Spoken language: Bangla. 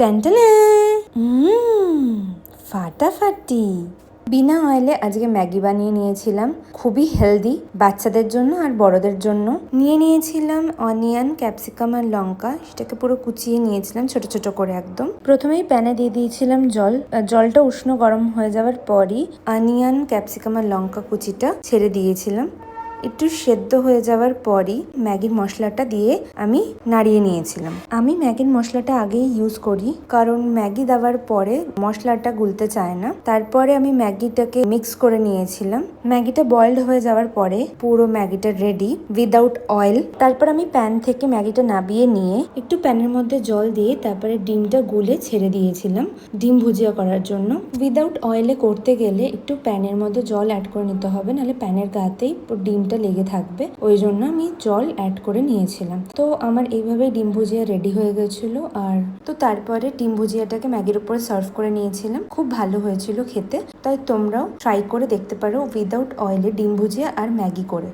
ট্যান্টানা ফাটাফাটি বিনা অয়েলে আজকে ম্যাগি বানিয়ে নিয়েছিলাম। খুবই হেলদি, বাচ্চাদের জন্য আর বড়দের জন্য। নিয়ে নিয়েছিলাম অনিয়ন, ক্যাপসিকাম আর লঙ্কা। সেটাকে পুরো কুচিয়ে নিয়েছিলাম ছোট ছোট করে একদম। প্রথমেই প্যানে দিয়ে দিয়েছিলাম জল। জলটা উষ্ণ গরম হয়ে যাওয়ার পরই অনিয়ন, ক্যাপসিকাম আর লঙ্কা কুচিটা ছেড়ে দিয়েছিলাম। একটু সেদ্ধ হয়ে যাওয়ার পরই ম্যাগির মশলাটা দিয়ে আমি নাড়িয়ে নিয়েছিলাম। আমি ম্যাগির মশলাটা আগেই ইউজ করি, কারণ ম্যাগি দেওয়ার পরে মশলাটা গুলতে চায় না। তারপরে আমি ম্যাগিটাকে মিক্স করে নিয়েছিলাম। ম্যাগিটা বয়েলড হয়ে যাওয়ার পরে পুরো ম্যাগিটা রেডি উইদাউট অয়েল। তারপর আমি প্যান থেকে ম্যাগিটা নাবিয়ে নিয়ে একটু প্যানের মধ্যে জল দিয়ে তারপরে ডিমটা গুলে ছেড়ে দিয়েছিলাম ডিম ভুজিয়া করার জন্য। উইদাউট অয়েলে করতে গেলে একটু প্যানের মধ্যে জল অ্যাড করে নিতে হবে, নাহলে প্যানের গাতেই ডিম লেগে থাকবে। ওই জন্য আমি জল অ্যাড করে নিয়েছিলাম। তো আমার এইভাবে ডিম ভুজিয়া রেডি হয়ে গেছিল। আর তো তারপরে ডিম ভুজিয়াটাকে ম্যাগির উপরে সার্ভ করে নিয়েছিলাম। খুব ভালো হয়েছিল খেতে। তাই তোমরাও ট্রাই করে দেখতে পারো উইদাউট অয়েলে ডিম ভুজিয়া আর ম্যাগি করে।